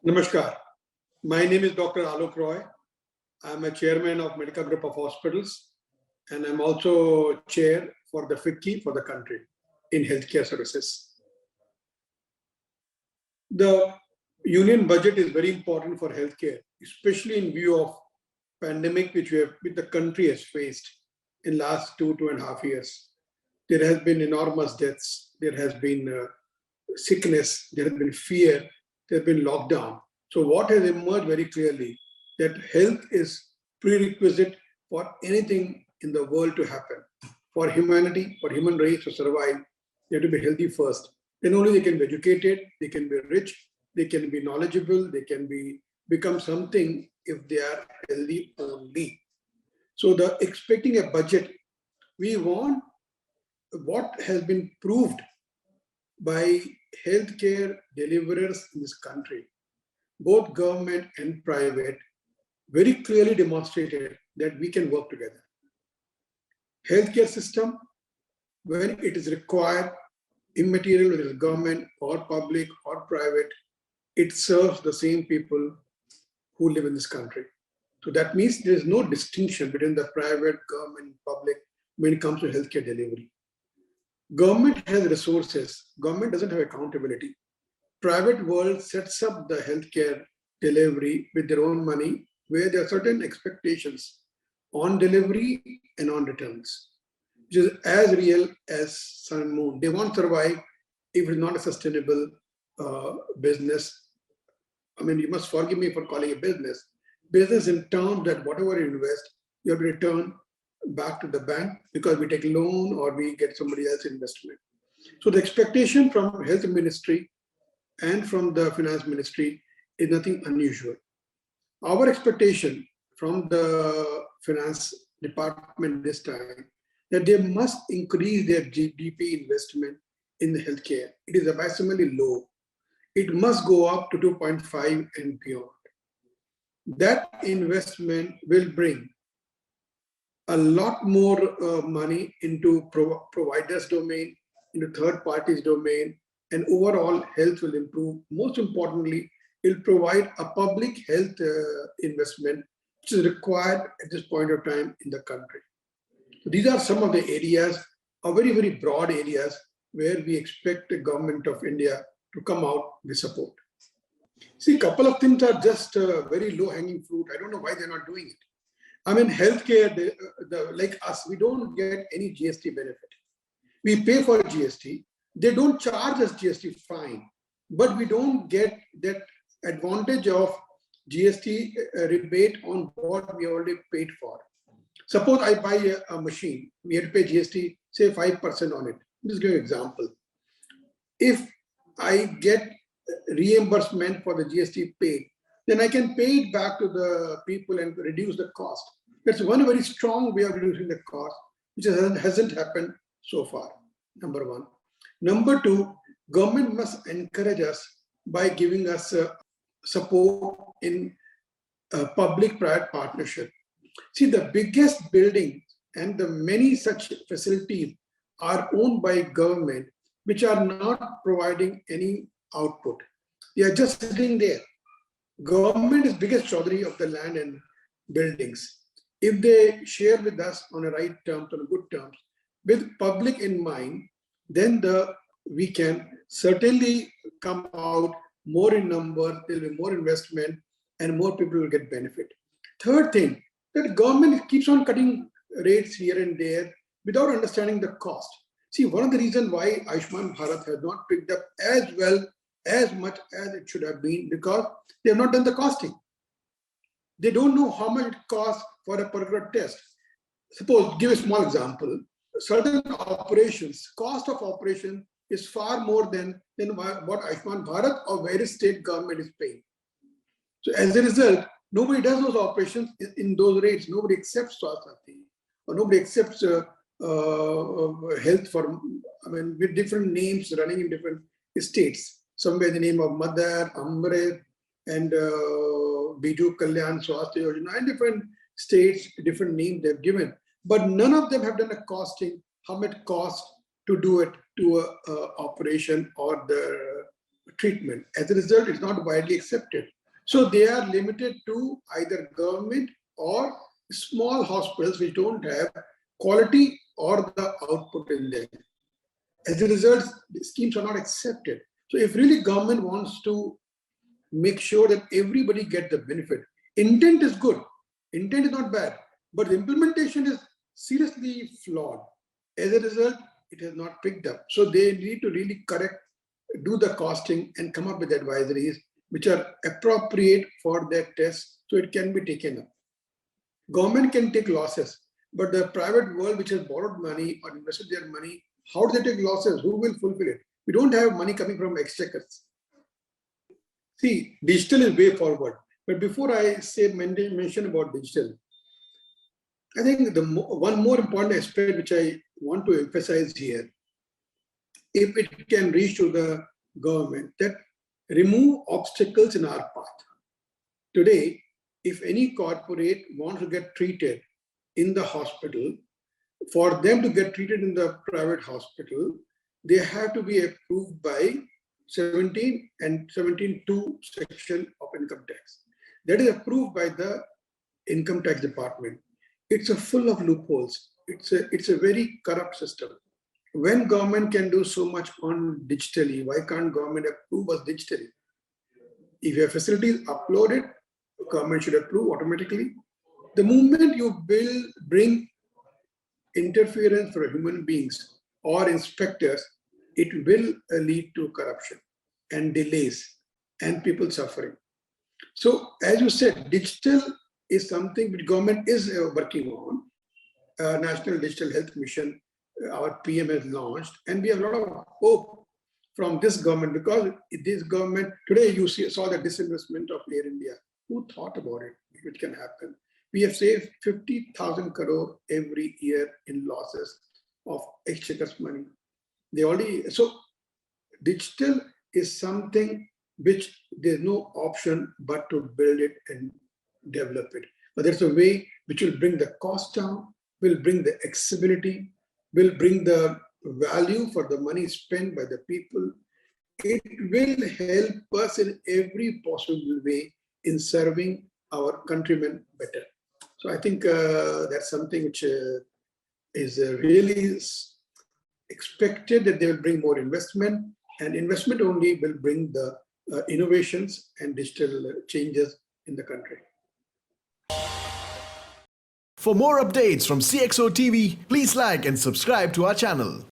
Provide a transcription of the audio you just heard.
Namaskar. My name is Dr. Alok Roy. I'm a chairman of Medica Group of Hospitals, and I'm also chair for the FICCI for the country in healthcare services. The union budget is very important for healthcare, especially in view of pandemic which the country has faced in last 2.5 years. There has been enormous deaths. There has been sickness. There has been fear. There has been lockdown. So what has emerged very clearly that health is prerequisite for anything in the world to happen. For humanity, for human race to survive, they have to be healthy first. Then only they can be educated, they can be rich, they can be knowledgeable, they can become something if they are healthy only. So the expecting a budget, we want what has been proved by healthcare deliverers in this country, both government and private, very clearly demonstrated that we can work together. Healthcare system, when it is required, immaterial, whether it's government or public or private, it serves the same people who live in this country. So that means there is no distinction between the private, government, public when it comes to healthcare delivery. Government has resources. Government doesn't have accountability. Private world sets up the healthcare delivery with their own money, where there are certain expectations on delivery and on returns, which is as real as sun and moon. They won't survive if it's not a sustainable business. I mean, you must forgive me for calling it business. Business in terms that whatever you invest, you have to return back to the bank because we take loan or we get somebody else's investment. So the expectation from health ministry and from the finance ministry is nothing unusual. Our expectation from the finance department this time that they must increase their GDP investment in the healthcare. It is abysmally low. It must go up to 2.5 and beyond. That investment will bring a lot more money into providers domain, into third parties domain, and overall health will improve. Most importantly, it will provide a public health investment which is required at this point of time in the country. So these are some of the areas, very, very broad areas where we expect the government of India to come out with support. See, a couple of things are just very low-hanging fruit. I don't know why they're not doing it. I mean, healthcare, like us, we don't get any GST benefit. We pay for GST. They don't charge us GST fine, but we don't get that advantage of GST rebate on what we already paid for. Suppose I buy a machine, we have to pay GST, say 5% on it. Just give an example. If I get reimbursement for the GST paid, then I can pay it back to the people and reduce the cost. That's one very strong way of reducing the cost, which hasn't happened so far, number one. Number two, government must encourage us by giving us support in public-private partnership. See, the biggest building and the many such facilities are owned by government, which are not providing any output. They are just sitting there. Government is biggest chaudhary of the land and buildings. If they share with us on a right terms, on a good terms, with public in mind, then we can certainly come out more in number, there will be more investment, and more people will get benefit. Third thing, that government keeps on cutting rates here and there without understanding the cost. See, one of the reasons why Ayushman Bharat has not picked up as well, as much as it should have been, because they have not done the costing. They don't know how much it costs for a particular test. Suppose, give a small example, certain operations, cost of operation is far more than what Ayushman Bharat or various state government is paying. So as a result, nobody does those operations in those rates. Nobody accepts Swasthya, or nobody accepts health for, with different names running in different states. Somewhere the name of Mother, Amrit, and Biju Kalyan Swasthya Yojana, and different states, different names they've given. But none of them have done a costing, how much cost to do it to a operation or the treatment. As a result, it's not widely accepted. So they are limited to either government or small hospitals which don't have quality or the output in them. As a result, the schemes are not accepted. So if really government wants to make sure that everybody get the benefit, intent is good, intent is not bad, but the implementation is seriously flawed. As a result, it has not picked up. So they need to really correct, do the costing and come up with advisories which are appropriate for their tests so it can be taken up. Government can take losses, but the private world which has borrowed money or invested their money, how do they take losses? Who will fulfill it? We don't have money coming from exchequers. See, digital is way forward. But before I mention about digital, I think one more important aspect which I want to emphasize here, if it can reach to the government, that remove obstacles in our path. Today, if any corporate wants to get treated in the hospital, for them to get treated in the private hospital, they have to be approved by 17 and 17(2) section of income tax. That is approved by the income tax department. It's a full of loopholes. It's a very corrupt system. When government can do so much on digitally, why can't government approve us digitally? If your facilities uploaded, government should approve automatically. The moment you bring interference for human beings or inspectors, it will lead to corruption and delays and people suffering. So as you said, digital is something which government is working on. National Digital Health Mission, our PM has launched, and we have a lot of hope from this government, because this government, today you saw the disinvestment of Air India. Who thought about it? It can happen. We have saved 50,000 crore every year in losses of exchequer's money. So digital is something which there's no option but to build it and develop it. But there's a way which will bring the cost down, will bring the accessibility, will bring the value for the money spent by the people. It will help us in every possible way in serving our countrymen better. So I think that's something which is really expected, that they will bring more investment, and investment only will bring the innovations and digital changes in the country. For more updates from CXO TV, please like and subscribe to our channel.